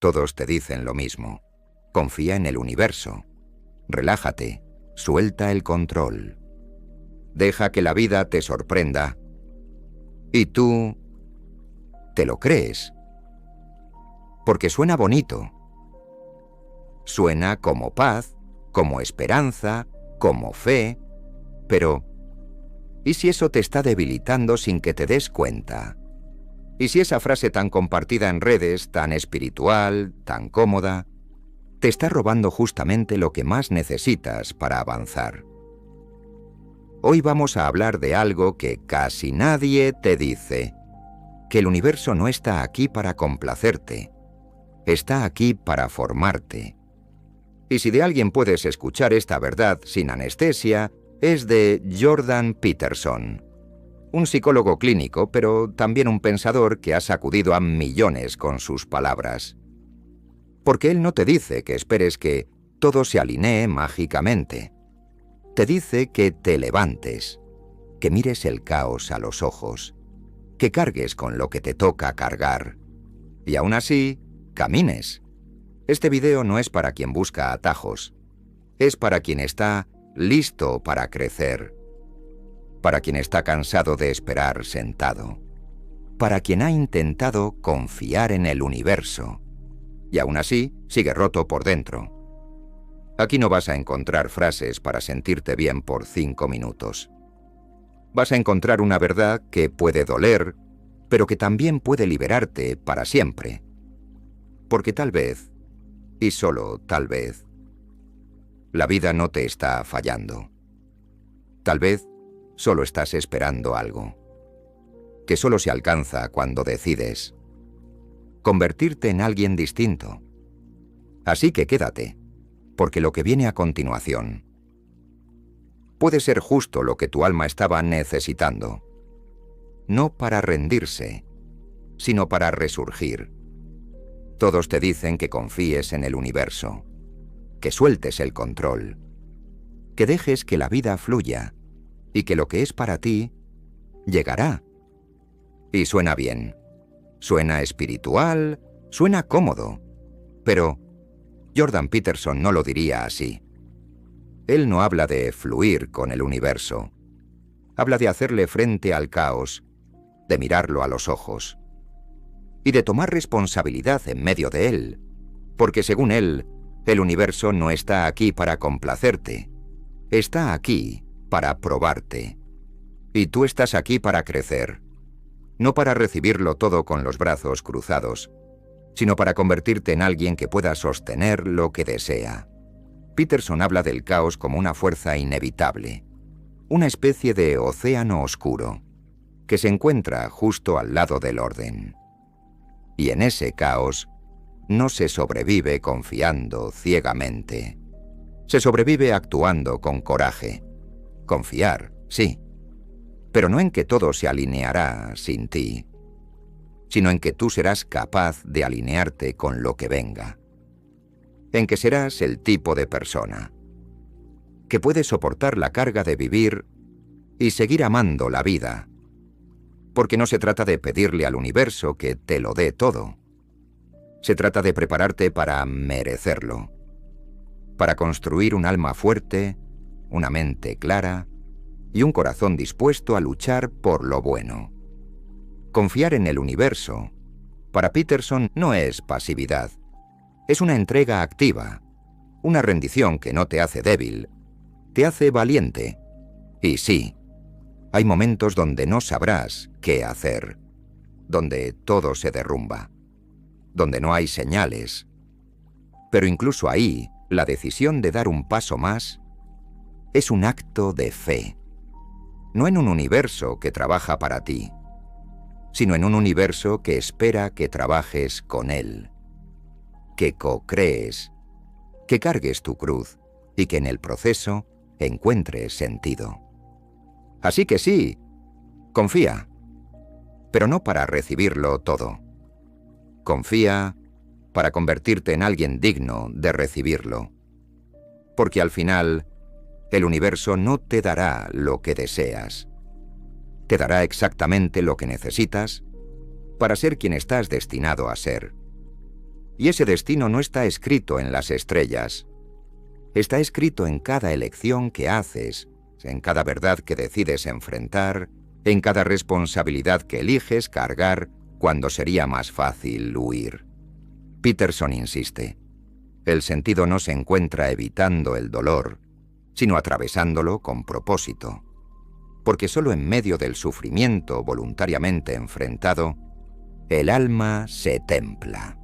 Todos te dicen lo mismo. Confía en el universo. Relájate. Suelta el control. Deja que la vida te sorprenda. Y tú te lo crees. Porque suena bonito. Suena como paz, como esperanza, como fe. Pero, ¿y si eso te está debilitando sin que te des cuenta? ¿Y si esa frase tan compartida en redes, tan espiritual, tan cómoda, te está robando justamente lo que más necesitas para avanzar? Hoy vamos a hablar de algo que casi nadie te dice, que el universo no está aquí para complacerte, está aquí para formarte. Y si de alguien puedes escuchar esta verdad sin anestesia, es de Jordan Peterson, un psicólogo clínico, pero también un pensador que ha sacudido a millones con sus palabras. Porque él no te dice que esperes que todo se alinee mágicamente. Te dice que te levantes, que mires el caos a los ojos, que cargues con lo que te toca cargar. Y aún así, camines. Este video no es para quien busca atajos, es para quien está listo para crecer, para quien está cansado de esperar sentado, para quien ha intentado confiar en el universo, y aún así sigue roto por dentro. Aquí no vas a encontrar frases para sentirte bien por 5 minutos. Vas a encontrar una verdad que puede doler, pero que también puede liberarte para siempre. Porque tal vez, y solo tal vez, la vida no te está fallando. Tal vez solo estás esperando algo, que solo se alcanza cuando decides convertirte en alguien distinto. Así que quédate, porque lo que viene a continuación puede ser justo lo que tu alma estaba necesitando, no para rendirse, sino para resurgir. Todos te dicen que confíes en el universo, que sueltes el control, que dejes que la vida fluya y que lo que es para ti llegará. Y suena bien, suena espiritual, suena cómodo, pero Jordan Peterson no lo diría así. Él no habla de fluir con el universo. Habla de hacerle frente al caos, de mirarlo a los ojos y de tomar responsabilidad en medio de él, porque según él, el universo no está aquí para complacerte, está aquí para probarte. Y tú estás aquí para crecer, no para recibirlo todo con los brazos cruzados, sino para convertirte en alguien que pueda sostener lo que desea. Peterson habla del caos como una fuerza inevitable, una especie de océano oscuro, que se encuentra justo al lado del orden. Y en ese caos no se sobrevive confiando ciegamente. Se sobrevive actuando con coraje. Confiar, sí, pero no en que todo se alineará sin ti, sino en que tú serás capaz de alinearte con lo que venga. En que serás el tipo de persona que puede soportar la carga de vivir y seguir amando la vida. Porque no se trata de pedirle al universo que te lo dé todo. Se trata de prepararte para merecerlo, para construir un alma fuerte, una mente clara y un corazón dispuesto a luchar por lo bueno. Confiar en el universo, para Peterson, no es pasividad. Es una entrega activa, una rendición que no te hace débil, te hace valiente. Y sí, hay momentos donde no sabrás qué hacer, donde todo se derrumba, donde no hay señales. Pero incluso ahí, la decisión de dar un paso más es un acto de fe, no en un universo que trabaja para ti, sino en un universo que espera que trabajes con él, que co-crees, que cargues tu cruz y que en el proceso encuentres sentido. Así que sí, confía, pero no para recibirlo todo. Confía para convertirte en alguien digno de recibirlo. Porque al final, el universo no te dará lo que deseas. Te dará exactamente lo que necesitas para ser quien estás destinado a ser. Y ese destino no está escrito en las estrellas. Está escrito en cada elección que haces, en cada verdad que decides enfrentar, en cada responsabilidad que eliges cargar cuando sería más fácil huir. Peterson insiste: el sentido no se encuentra evitando el dolor, sino atravesándolo con propósito, porque solo en medio del sufrimiento voluntariamente enfrentado, el alma se templa.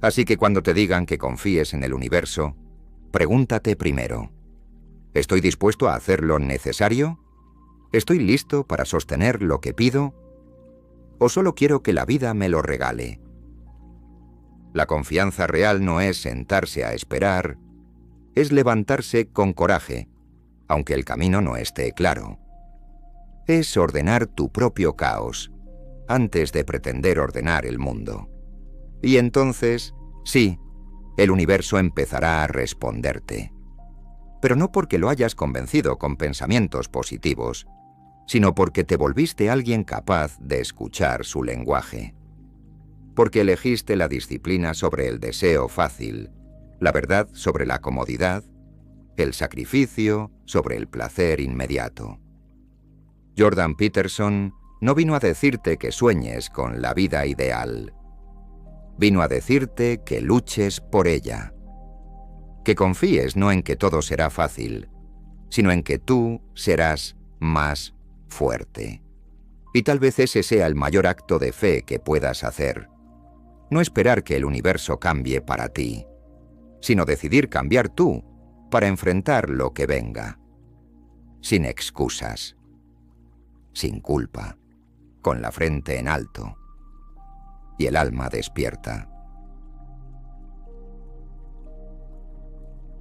Así que cuando te digan que confíes en el universo, pregúntate primero: ¿estoy dispuesto a hacer lo necesario? ¿Estoy listo para sostener lo que pido? ¿O solo quiero que la vida me lo regale? La confianza real no es sentarse a esperar, es levantarse con coraje, aunque el camino no esté claro. Es ordenar tu propio caos, antes de pretender ordenar el mundo. Y entonces, sí, el universo empezará a responderte. Pero no porque lo hayas convencido con pensamientos positivos, sino porque te volviste alguien capaz de escuchar su lenguaje. Porque elegiste la disciplina sobre el deseo fácil, la verdad sobre la comodidad, el sacrificio sobre el placer inmediato. Jordan Peterson no vino a decirte que sueñes con la vida ideal. Vino a decirte que luches por ella. Que confíes no en que todo será fácil, sino en que tú serás más fuerte. Y tal vez ese sea el mayor acto de fe que puedas hacer. No esperar que el universo cambie para ti, sino decidir cambiar tú para enfrentar lo que venga. Sin excusas, sin culpa, con la frente en alto y el alma despierta.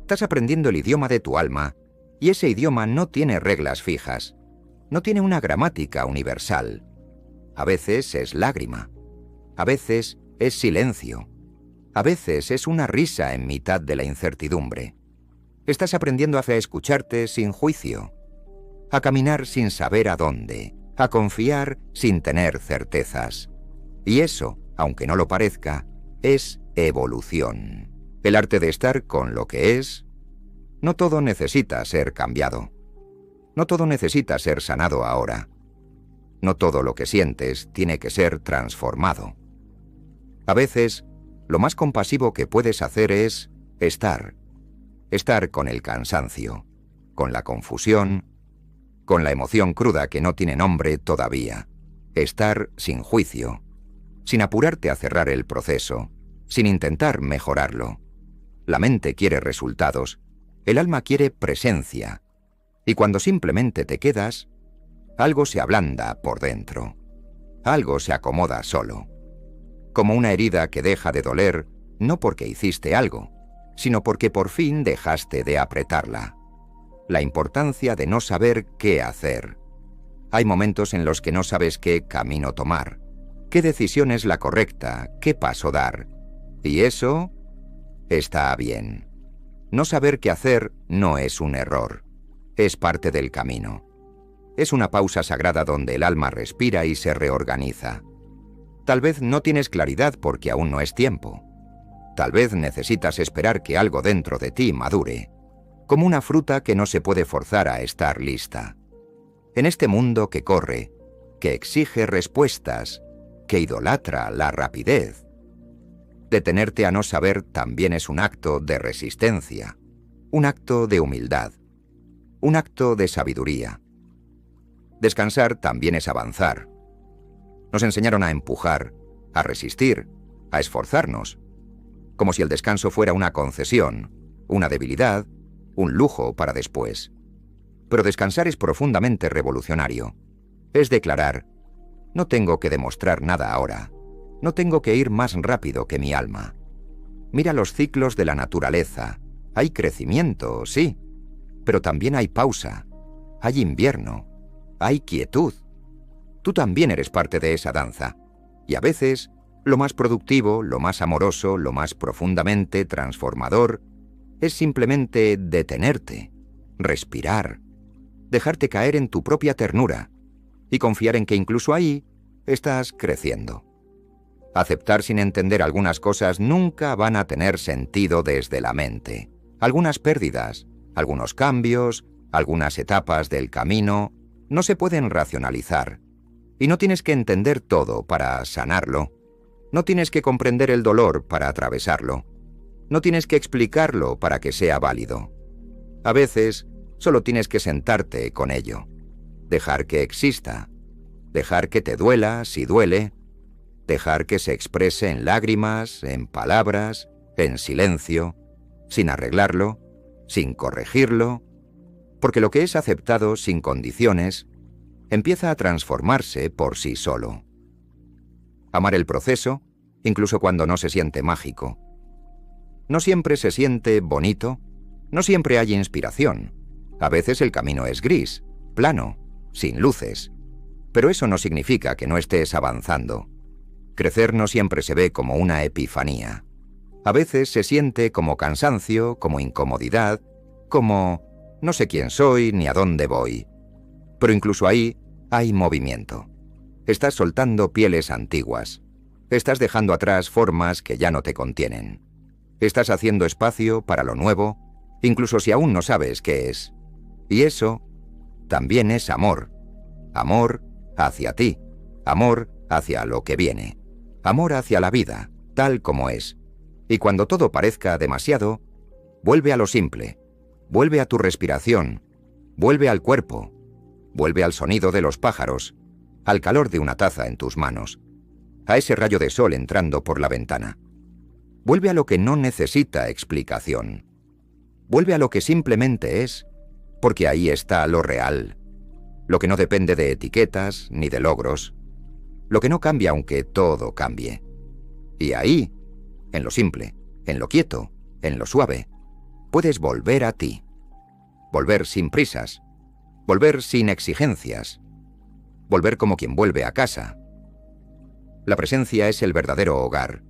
Estás aprendiendo el idioma de tu alma y ese idioma no tiene reglas fijas, no tiene una gramática universal. A veces es lágrima, a veces es silencio, a veces es una risa en mitad de la incertidumbre. Estás aprendiendo a escucharte sin juicio, a caminar sin saber a dónde, a confiar sin tener certezas. Y eso, aunque no lo parezca, es evolución. El arte de estar con lo que es. No todo necesita ser cambiado. No todo necesita ser sanado ahora. No todo lo que sientes tiene que ser transformado. A veces, lo más compasivo que puedes hacer es estar. Estar con el cansancio, con la confusión, con la emoción cruda que no tiene nombre todavía. Estar sin juicio, sin apurarte a cerrar el proceso, sin intentar mejorarlo. La mente quiere resultados, el alma quiere presencia, y cuando simplemente te quedas, algo se ablanda por dentro, algo se acomoda solo. Como una herida que deja de doler, no porque hiciste algo, sino porque por fin dejaste de apretarla. La importancia de no saber qué hacer. Hay momentos en los que no sabes qué camino tomar, qué decisión es la correcta, qué paso dar. Y eso está bien. No saber qué hacer no es un error, es parte del camino. Es una pausa sagrada donde el alma respira y se reorganiza. Tal vez no tienes claridad porque aún no es tiempo. Tal vez necesitas esperar que algo dentro de ti madure, como una fruta que no se puede forzar a estar lista. En este mundo que corre, que exige respuestas, que idolatra la rapidez, detenerte a no saber también es un acto de resistencia, un acto de humildad, un acto de sabiduría. Descansar también es avanzar. Nos enseñaron a empujar, a resistir, a esforzarnos, como si el descanso fuera una concesión, una debilidad, un lujo para después. Pero descansar es profundamente revolucionario. Es declarar: no tengo que demostrar nada ahora, no tengo que ir más rápido que mi alma. Mira los ciclos de la naturaleza. Hay crecimiento, sí, pero también hay pausa, hay invierno, hay quietud. Tú también eres parte de esa danza, y a veces lo más productivo, lo más amoroso, lo más profundamente transformador es simplemente detenerte, respirar, dejarte caer en tu propia ternura y confiar en que incluso ahí estás creciendo. Aceptar sin entender algunas cosas nunca van a tener sentido desde la mente. Algunas pérdidas, algunos cambios, algunas etapas del camino no se pueden racionalizar. Y no tienes que entender todo para sanarlo. No tienes que comprender el dolor para atravesarlo. No tienes que explicarlo para que sea válido. A veces, solo tienes que sentarte con ello. Dejar que exista. Dejar que te duela si duele. Dejar que se exprese en lágrimas, en palabras, en silencio, sin arreglarlo, sin corregirlo. Porque lo que es aceptado sin condiciones empieza a transformarse por sí solo. Amar el proceso, incluso cuando no se siente mágico. No siempre se siente bonito, no siempre hay inspiración. A veces el camino es gris, plano, sin luces. Pero eso no significa que no estés avanzando. Crecer no siempre se ve como una epifanía. A veces se siente como cansancio, como incomodidad, como no sé quién soy ni a dónde voy. Pero incluso ahí hay movimiento. Estás soltando pieles antiguas. Estás dejando atrás formas que ya no te contienen. Estás haciendo espacio para lo nuevo, incluso si aún no sabes qué es. Y eso también es amor. Amor hacia ti. Amor hacia lo que viene. Amor hacia la vida, tal como es. Y cuando todo parezca demasiado, vuelve a lo simple. Vuelve a tu respiración. Vuelve al cuerpo. Vuelve al sonido de los pájaros. Al calor de una taza en tus manos. A ese rayo de sol entrando por la ventana. Vuelve a lo que no necesita explicación. Vuelve a lo que simplemente es, porque ahí está lo real. Lo que no depende de etiquetas ni de logros. Lo que no cambia aunque todo cambie. Y ahí, en lo simple, en lo quieto, en lo suave, puedes volver a ti. Volver sin prisas. Volver sin exigencias. Volver como quien vuelve a casa. La presencia es el verdadero hogar.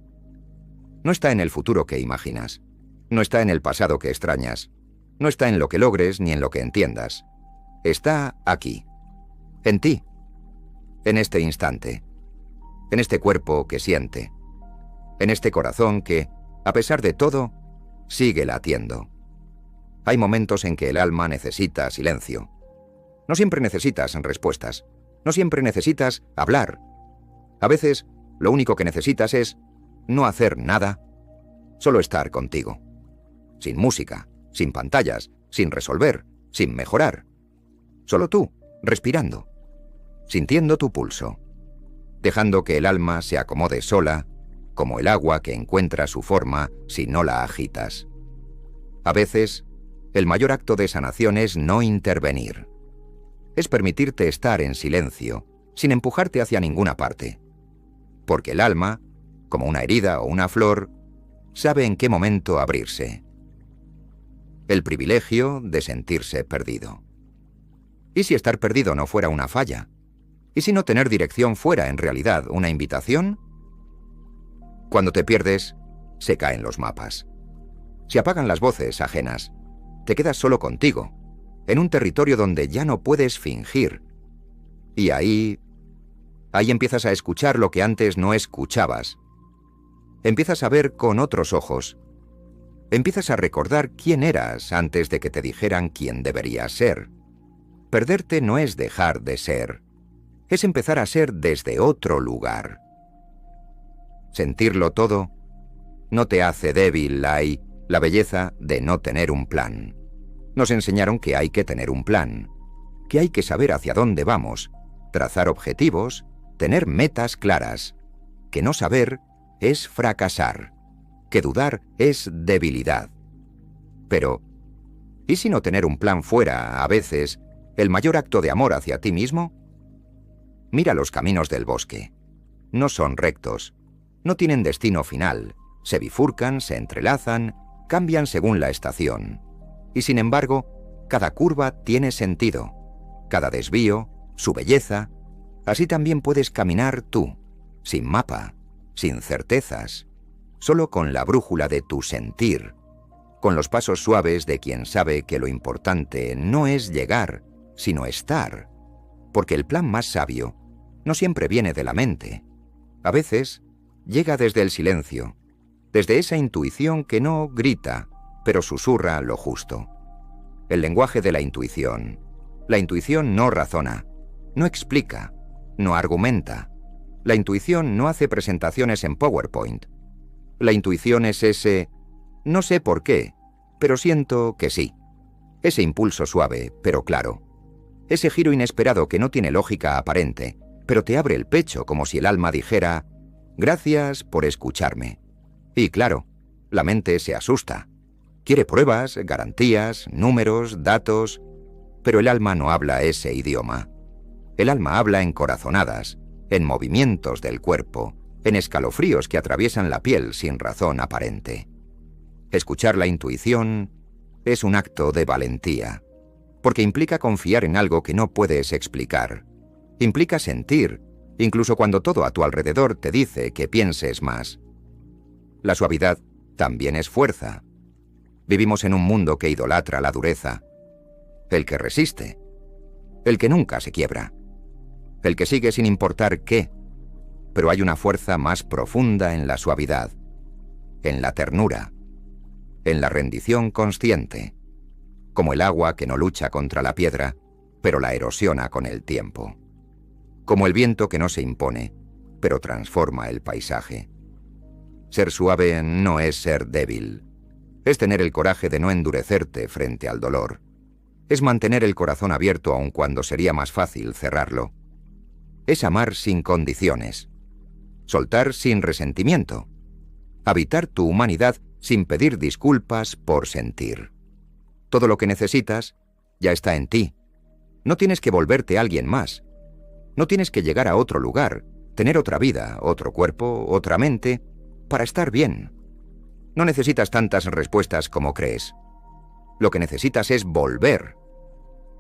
No está en el futuro que imaginas. No está en el pasado que extrañas. No está en lo que logres ni en lo que entiendas. Está aquí. En ti. En este instante. En este cuerpo que siente. En este corazón que, a pesar de todo, sigue latiendo. Hay momentos en que el alma necesita silencio. No siempre necesitas respuestas. No siempre necesitas hablar. A veces, lo único que necesitas es no hacer nada, solo estar contigo. Sin música, sin pantallas, sin resolver, sin mejorar. Solo tú, respirando, sintiendo tu pulso, dejando que el alma se acomode sola, como el agua que encuentra su forma si no la agitas. A veces, el mayor acto de sanación es no intervenir. Es permitirte estar en silencio, sin empujarte hacia ninguna parte. Porque el alma, como una herida o una flor, sabe en qué momento abrirse. El privilegio de sentirse perdido. ¿Y si estar perdido no fuera una falla? ¿Y si no tener dirección fuera en realidad una invitación? Cuando te pierdes, se caen los mapas. Se apagan las voces ajenas. Te quedas solo contigo, en un territorio donde ya no puedes fingir. Y ahí empiezas a escuchar lo que antes no escuchabas. Empiezas a ver con otros ojos. Empiezas a recordar quién eras antes de que te dijeran quién deberías ser. Perderte no es dejar de ser. Es empezar a ser desde otro lugar. Sentirlo todo no te hace débil, la belleza de no tener un plan. Nos enseñaron que hay que tener un plan, que hay que saber hacia dónde vamos, trazar objetivos, tener metas claras, que no saber es fracasar, que dudar es debilidad. Pero, ¿y si no tener un plan fuera, a veces, el mayor acto de amor hacia ti mismo? Mira los caminos del bosque. No son rectos, no tienen destino final, se bifurcan, se entrelazan, cambian según la estación. Y sin embargo, cada curva tiene sentido, cada desvío, su belleza. Así también puedes caminar tú, sin mapa, sin certezas, solo con la brújula de tu sentir, con los pasos suaves de quien sabe que lo importante no es llegar, sino estar, porque el plan más sabio no siempre viene de la mente. A veces, llega desde el silencio, desde esa intuición que no grita, pero susurra lo justo. El lenguaje de la intuición. La intuición no razona, no explica, no argumenta. La intuición no hace presentaciones en PowerPoint. La intuición es ese, no sé por qué, pero siento que sí. Ese impulso suave, pero claro. Ese giro inesperado que no tiene lógica aparente, pero te abre el pecho como si el alma dijera, gracias por escucharme. Y claro, la mente se asusta. Quiere pruebas, garantías, números, datos, pero el alma no habla ese idioma. El alma habla en corazonadas, en movimientos del cuerpo, en escalofríos que atraviesan la piel sin razón aparente. Escuchar la intuición es un acto de valentía, porque implica confiar en algo que no puedes explicar. Implica sentir, incluso cuando todo a tu alrededor te dice que pienses más. La suavidad también es fuerza. Vivimos en un mundo que idolatra la dureza. El que resiste. El que nunca se quiebra. El que sigue sin importar qué. Pero hay una fuerza más profunda en la suavidad, en la ternura, en la rendición consciente, como el agua que no lucha contra la piedra, pero la erosiona con el tiempo. Como el viento que no se impone, pero transforma el paisaje. Ser suave no es ser débil. Es tener el coraje de no endurecerte frente al dolor. Es mantener el corazón abierto aun cuando sería más fácil cerrarlo. Es amar sin condiciones. Soltar sin resentimiento. Habitar tu humanidad sin pedir disculpas por sentir. Todo lo que necesitas ya está en ti. No tienes que volverte alguien más. No tienes que llegar a otro lugar, tener otra vida, otro cuerpo, otra mente, para estar bien. No necesitas tantas respuestas como crees. Lo que necesitas es volver.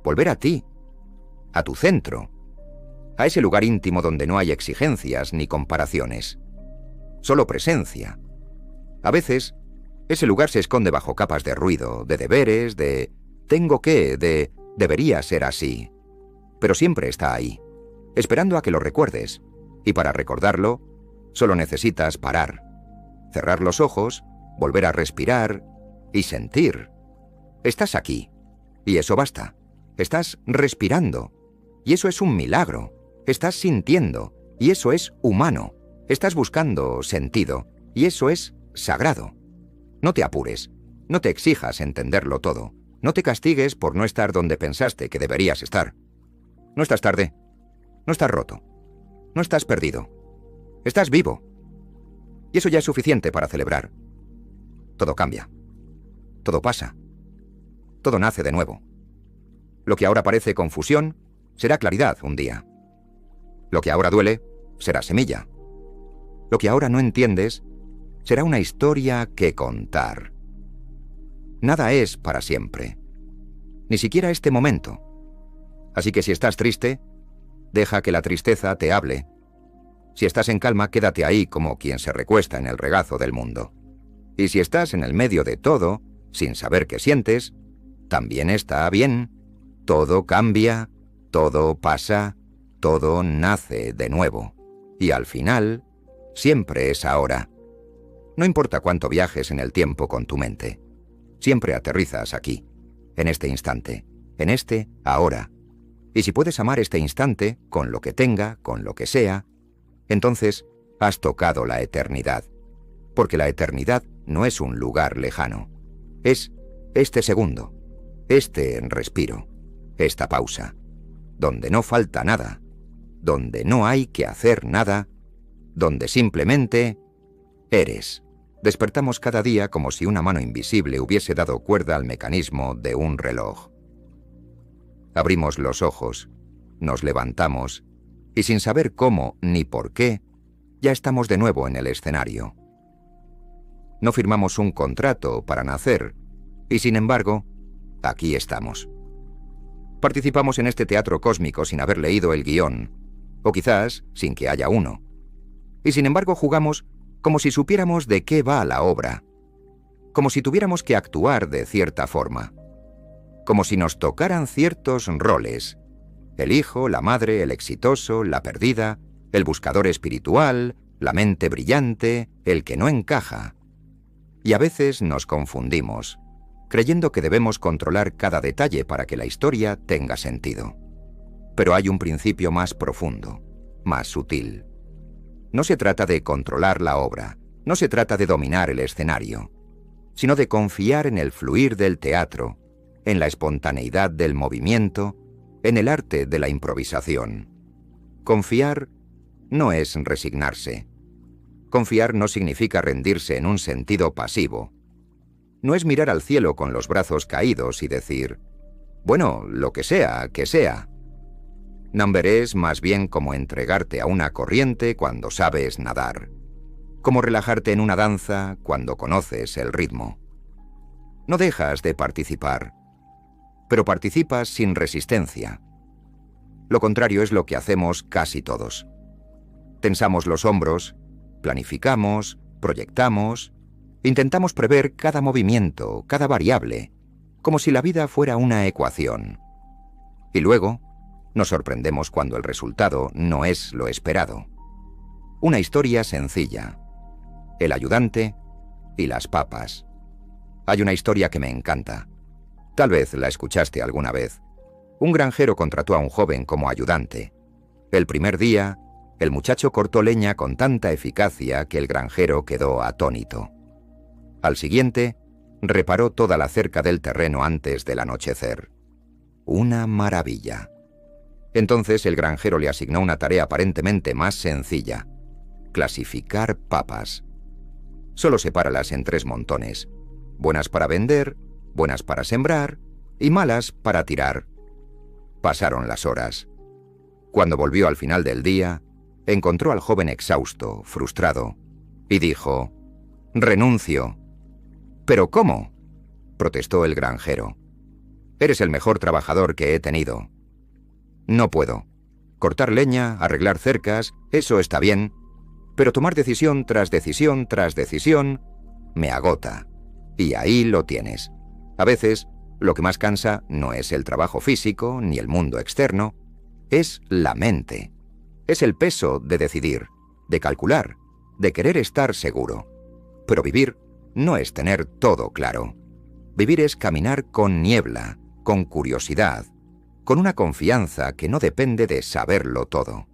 Volver a ti, a tu centro, a ese lugar íntimo donde no hay exigencias ni comparaciones. Solo presencia. A veces, ese lugar se esconde bajo capas de ruido, de deberes, de tengo que, de debería ser así. Pero siempre está ahí, esperando a que lo recuerdes. Y para recordarlo, solo necesitas parar, cerrar los ojos, volver a respirar y sentir. Estás aquí, y eso basta. Estás respirando, y eso es un milagro. Estás sintiendo, y eso es humano. Estás buscando sentido, y eso es sagrado. No te apures, no te exijas entenderlo todo. No te castigues por no estar donde pensaste que deberías estar. No estás tarde, no estás roto, no estás perdido. Estás vivo. Y eso ya es suficiente para celebrar. Todo cambia. Todo pasa. Todo nace de nuevo. Lo que ahora parece confusión será claridad un día. Lo que ahora duele será semilla. Lo que ahora no entiendes será una historia que contar. Nada es para siempre. Ni siquiera este momento. Así que si estás triste, deja que la tristeza te hable. Si estás en calma, quédate ahí como quien se recuesta en el regazo del mundo. Y si estás en el medio de todo, sin saber qué sientes, también está bien. Todo cambia, todo pasa, todo nace de nuevo. Y al final, siempre es ahora. No importa cuánto viajes en el tiempo con tu mente. Siempre aterrizas aquí, en este instante, en este ahora. Y si puedes amar este instante, con lo que tenga, con lo que sea, entonces has tocado la eternidad. Porque la eternidad no es un lugar lejano. Es este segundo, este respiro, esta pausa, donde no falta nada, donde no hay que hacer nada, donde simplemente eres. Despertamos cada día como si una mano invisible hubiese dado cuerda al mecanismo de un reloj. Abrimos los ojos, nos levantamos, y sin saber cómo ni por qué, ya estamos de nuevo en el escenario. No firmamos un contrato para nacer, y sin embargo, aquí estamos. Participamos en este teatro cósmico sin haber leído el guión, o quizás sin que haya uno. Y sin embargo jugamos como si supiéramos de qué va la obra, como si tuviéramos que actuar de cierta forma, como si nos tocaran ciertos roles: el hijo, la madre, el exitoso, la perdida, el buscador espiritual, la mente brillante, el que no encaja. Y a veces nos confundimos, creyendo que debemos controlar cada detalle para que la historia tenga sentido. Pero hay un principio más profundo, más sutil. No se trata de controlar la obra, no se trata de dominar el escenario, sino de confiar en el fluir del teatro, en la espontaneidad del movimiento, en el arte de la improvisación. Confiar no es resignarse. Confiar no significa rendirse en un sentido pasivo. No es mirar al cielo con los brazos caídos y decir, bueno, lo que sea, que sea. Number es más bien como entregarte a una corriente cuando sabes nadar, como relajarte en una danza cuando conoces el ritmo. No dejas de participar, pero participas sin resistencia. Lo contrario es lo que hacemos casi todos. Tensamos los hombros, planificamos, proyectamos, intentamos prever cada movimiento, cada variable, como si la vida fuera una ecuación. Y luego, nos sorprendemos cuando el resultado no es lo esperado. Una historia sencilla. El ayudante y las papas. Hay una historia que me encanta. Tal vez la escuchaste alguna vez. Un granjero contrató a un joven como ayudante. El primer día, el muchacho cortó leña con tanta eficacia que el granjero quedó atónito. Al siguiente, reparó toda la cerca del terreno antes del anochecer. Una maravilla. Entonces el granjero le asignó una tarea aparentemente más sencilla: clasificar papas. Solo sepáralas en 3 montones: buenas para vender, buenas para sembrar y malas para tirar. Pasaron las horas. Cuando volvió al final del día, encontró al joven exhausto, frustrado, y dijo: «Renuncio». «¿Pero cómo?», protestó el granjero. «Eres el mejor trabajador que he tenido». «No puedo. Cortar leña, arreglar cercas, eso está bien, pero tomar decisión tras decisión tras decisión me agota. Y ahí lo tienes. A veces, lo que más cansa no es el trabajo físico ni el mundo externo, es la mente. Es el peso de decidir, de calcular, de querer estar seguro. Pero vivir no es tener todo claro. Vivir es caminar con niebla, con curiosidad, con una confianza que no depende de saberlo todo.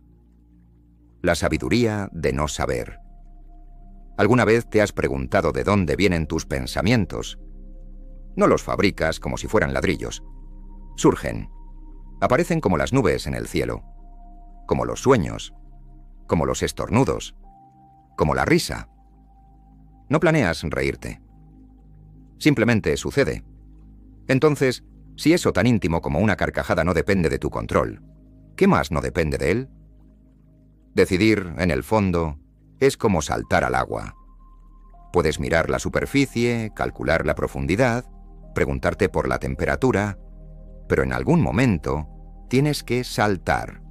La sabiduría de no saber. ¿Alguna vez te has preguntado de dónde vienen tus pensamientos? No los fabricas como si fueran ladrillos. Surgen. Aparecen como las nubes en el cielo, como los sueños, como los estornudos, como la risa. No planeas reírte. Simplemente sucede. Entonces, si eso tan íntimo como una carcajada no depende de tu control, ¿qué más no depende de él? Decidir, en el fondo, es como saltar al agua. Puedes mirar la superficie, calcular la profundidad, preguntarte por la temperatura, pero en algún momento tienes que saltar.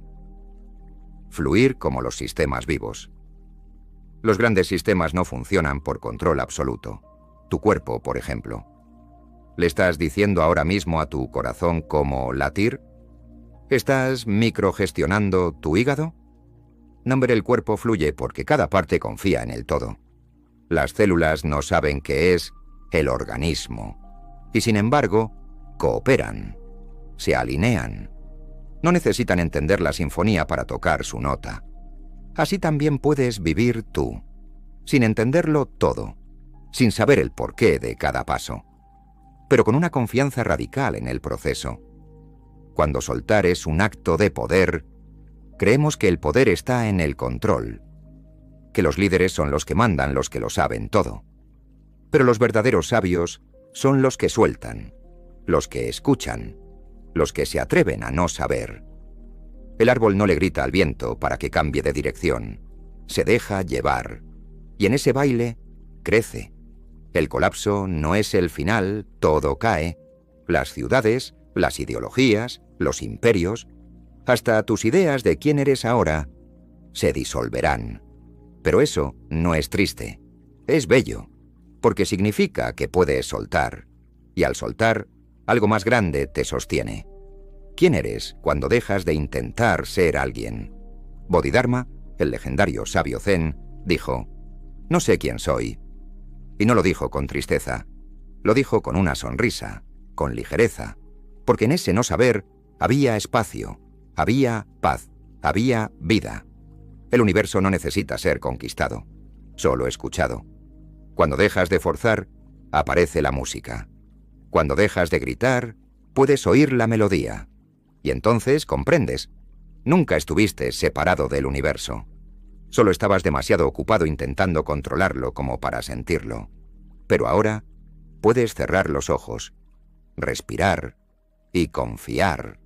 Fluir como los sistemas vivos. Los grandes sistemas no funcionan por control absoluto. Tu cuerpo, por ejemplo. ¿Le estás diciendo ahora mismo a tu corazón cómo latir? ¿Estás microgestionando tu hígado? No, hombre, el cuerpo fluye porque cada parte confía en el todo. Las células no saben qué es el organismo. Y sin embargo, cooperan. Se alinean. No necesitan entender la sinfonía para tocar su nota. Así también puedes vivir tú, sin entenderlo todo, sin saber el porqué de cada paso, pero con una confianza radical en el proceso. Cuando soltar es un acto de poder, creemos que el poder está en el control, que los líderes son los que mandan, los que lo saben todo. Pero los verdaderos sabios son los que sueltan, los que escuchan, los que se atreven a no saber. El árbol no le grita al viento para que cambie de dirección, se deja llevar, y en ese baile crece. El colapso no es el final, todo cae. Las ciudades, las ideologías, los imperios, hasta tus ideas de quién eres ahora, se disolverán. Pero eso no es triste, es bello, porque significa que puedes soltar, y al soltar, algo más grande te sostiene. ¿Quién eres cuando dejas de intentar ser alguien? Bodhidharma, el legendario sabio zen, Dijo, «No sé quién soy». Y no lo dijo con tristeza, lo dijo con una sonrisa, con ligereza, porque en ese no saber había espacio, había paz, había vida. El universo no necesita ser conquistado, solo escuchado. Cuando dejas de forzar, aparece la música. Cuando dejas de gritar, puedes oír la melodía. Y entonces comprendes. Nunca estuviste separado del universo. Solo estabas demasiado ocupado intentando controlarlo como para sentirlo. Pero ahora puedes cerrar los ojos, respirar y confiar.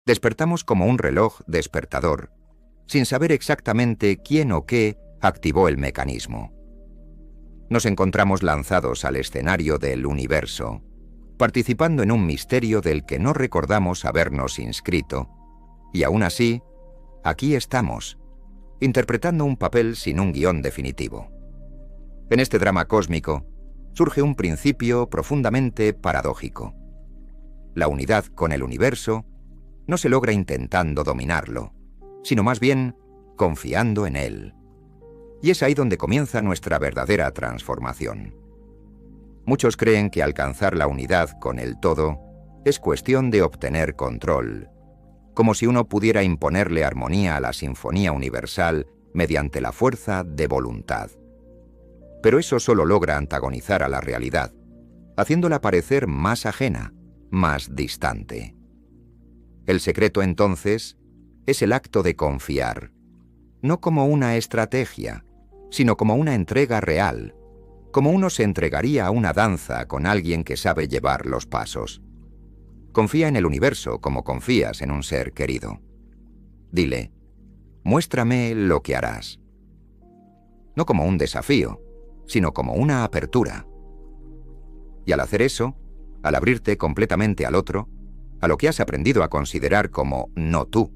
Despertamos como un reloj despertador, sin saber exactamente quién o qué activó el mecanismo. Nos encontramos lanzados al escenario del universo, participando en un misterio del que no recordamos habernos inscrito, y aún así, aquí estamos, interpretando un papel sin un guión definitivo. En este drama cósmico surge un principio profundamente paradójico. La unidad con el universo no se logra intentando dominarlo, sino más bien confiando en él. Y es ahí donde comienza nuestra verdadera transformación. Muchos creen que alcanzar la unidad con el todo es cuestión de obtener control, como si uno pudiera imponerle armonía a la sinfonía universal mediante la fuerza de voluntad. Pero eso solo logra antagonizar a la realidad, haciéndola parecer más ajena, más distante. El secreto, entonces, es el acto de confiar, no como una estrategia, sino como una entrega real, como uno se entregaría a una danza con alguien que sabe llevar los pasos. Confía en el universo como confías en un ser querido. Dile, muéstrame lo que harás. No como un desafío, sino como una apertura. Y al hacer eso, al abrirte completamente al otro, a lo que has aprendido a considerar como no tú,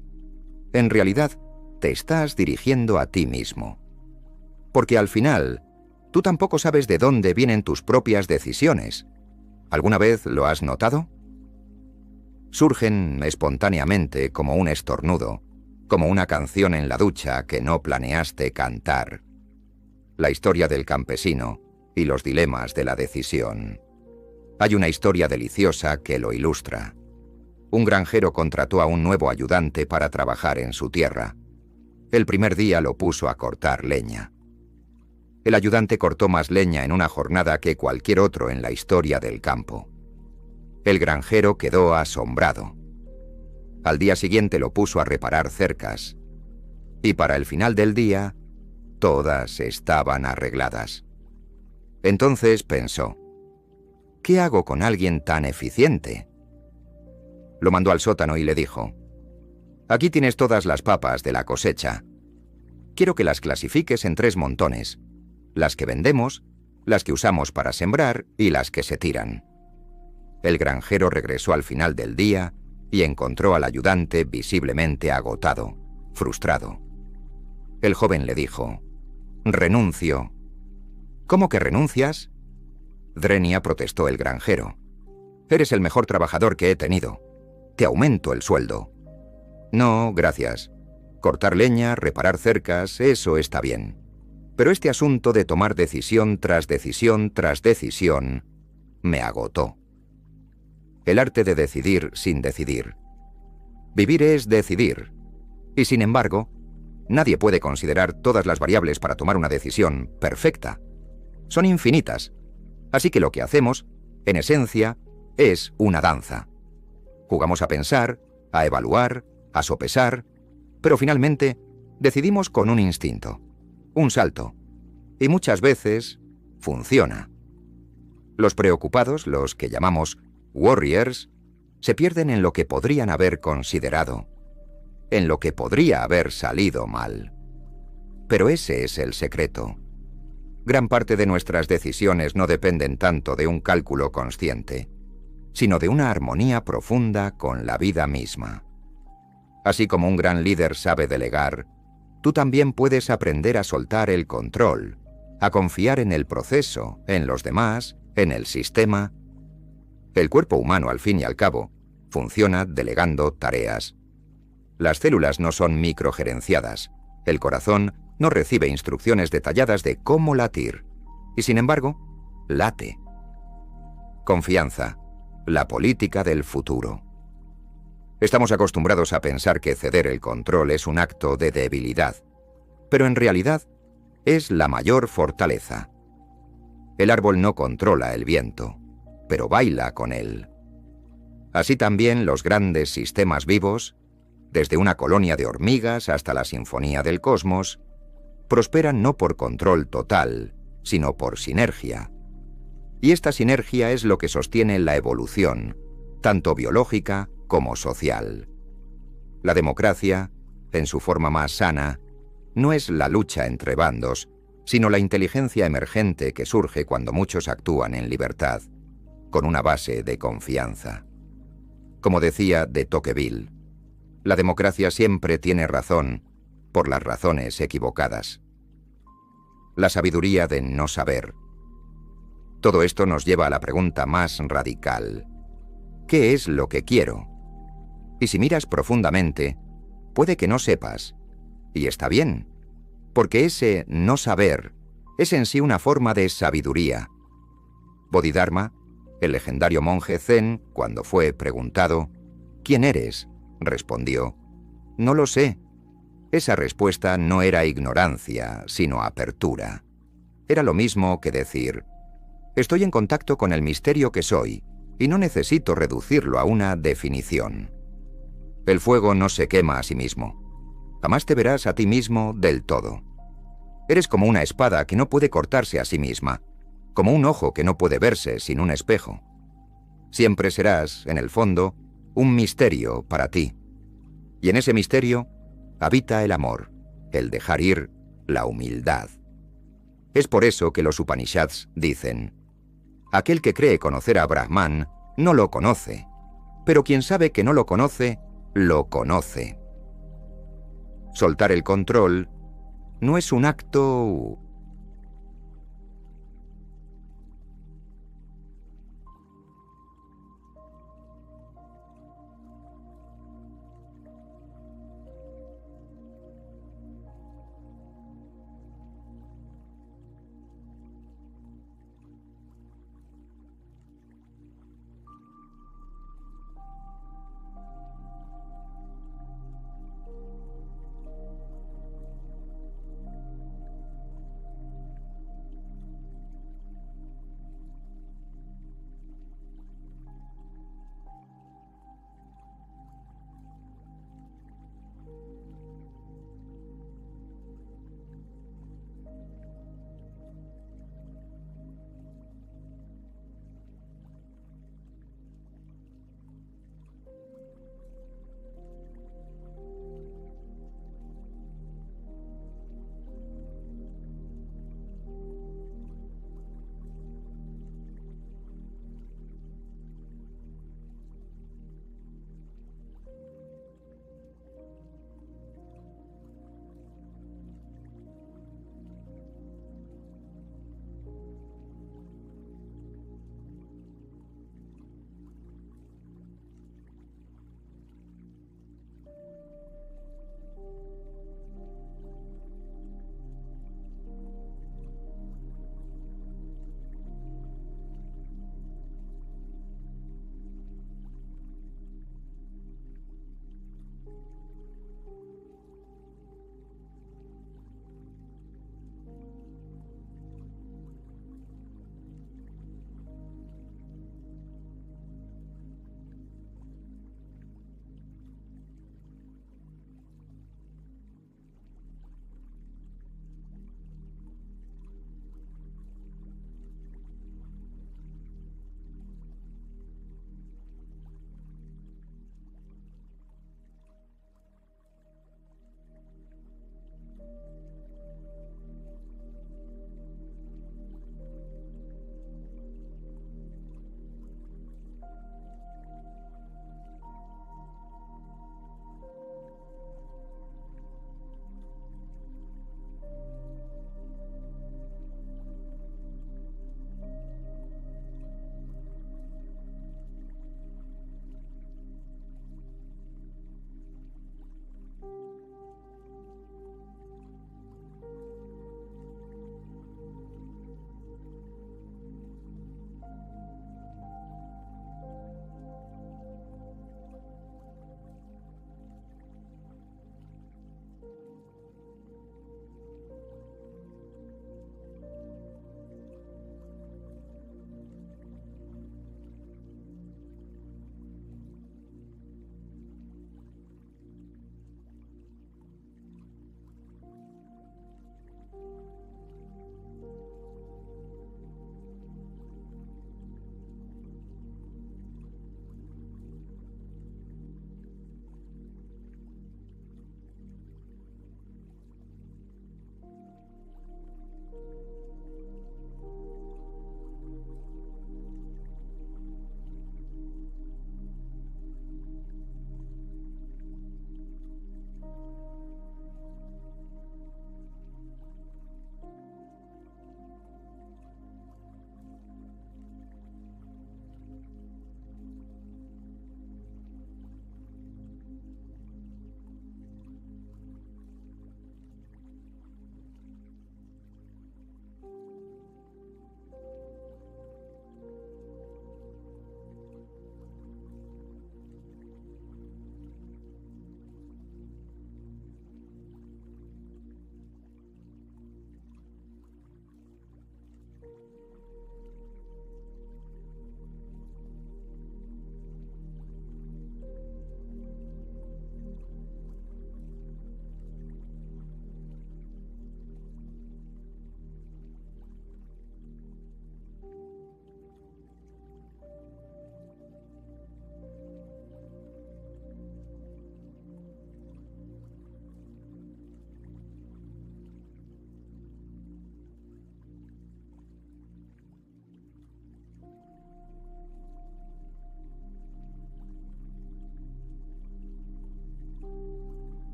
en realidad te estás dirigiendo a ti mismo. Porque al final, tú tampoco sabes de dónde vienen tus propias decisiones. ¿Alguna vez lo has notado? Surgen espontáneamente como un estornudo, como una canción en la ducha que no planeaste cantar. La historia del campesino y los dilemas de la decisión. Hay una historia deliciosa que lo ilustra. Un granjero contrató a un nuevo ayudante para trabajar en su tierra. El primer día lo puso a cortar leña. El ayudante cortó más leña en una jornada que cualquier otro en la historia del campo. El granjero quedó asombrado. Al día siguiente lo puso a reparar cercas. Y para el final del día, todas estaban arregladas. Entonces pensó, ¿qué hago con alguien tan eficiente? Lo mandó al sótano y le dijo, aquí tienes todas las papas de la cosecha. Quiero que las clasifiques en 3 montones, las que vendemos, las que usamos para sembrar y las que se tiran. El granjero regresó al final del día y encontró al ayudante visiblemente agotado, frustrado. El joven le dijo, renuncio. ¿Cómo que renuncias? Drenia, protestó el granjero. Eres el mejor trabajador que he tenido. Te aumento el sueldo. No, gracias. Cortar leña, reparar cercas, eso está bien. Pero este asunto de tomar decisión tras decisión tras decisión me agotó. El arte de decidir sin decidir. Vivir es decidir. Y sin embargo, nadie puede considerar todas las variables para tomar una decisión perfecta. Son infinitas. Así que lo que hacemos, en esencia, es una danza. Jugamos a pensar, a evaluar, a sopesar, pero finalmente decidimos con un instinto, un salto, y muchas veces funciona. Los preocupados, los que llamamos warriors, se pierden en lo que podrían haber considerado, en lo que podría haber salido mal. Pero ese es el secreto. Gran parte de nuestras decisiones no dependen tanto de un cálculo consciente, sino de una armonía profunda con la vida misma. Así como un gran líder sabe delegar, tú también puedes aprender a soltar el control, a confiar en el proceso, en los demás, en el sistema. El cuerpo humano, al fin y al cabo, funciona delegando tareas. Las células no son microgerenciadas, el corazón no recibe instrucciones detalladas de cómo latir, y sin embargo, late. Confianza, la política del futuro. Estamos acostumbrados a pensar que ceder el control es un acto de debilidad, pero en realidad es la mayor fortaleza. El árbol no controla el viento, pero baila con él. Así también los grandes sistemas vivos, desde una colonia de hormigas hasta la sinfonía del cosmos, prosperan no por control total, sino por sinergia. Y esta sinergia es lo que sostiene la evolución, tanto biológica como social. La democracia, en su forma más sana, no es la lucha entre bandos, sino la inteligencia emergente que surge cuando muchos actúan en libertad, con una base de confianza. Como decía de Tocqueville, la democracia siempre tiene razón por las razones equivocadas. La sabiduría de no saber. Todo esto nos lleva a la pregunta más radical. ¿Qué es lo que quiero? Y si miras profundamente, puede que no sepas, y está bien, porque ese no saber es en sí una forma de sabiduría. Bodhidharma, el legendario monje zen, cuando fue preguntado, ¿quién eres?, respondió, no lo sé. Esa respuesta no era ignorancia, sino apertura. Era lo mismo que decir, estoy en contacto con el misterio que soy, y no necesito reducirlo a una definición. El fuego no se quema a sí mismo. Jamás te verás a ti mismo del todo. Eres como una espada que no puede cortarse a sí misma, como un ojo que no puede verse sin un espejo. Siempre serás, en el fondo, un misterio para ti. Y en ese misterio habita el amor, el dejar ir, la humildad. Es por eso que los Upanishads dicen, aquel que cree conocer a Brahman no lo conoce, pero quien sabe que no lo conoce, lo conoce. Soltar el control no es un acto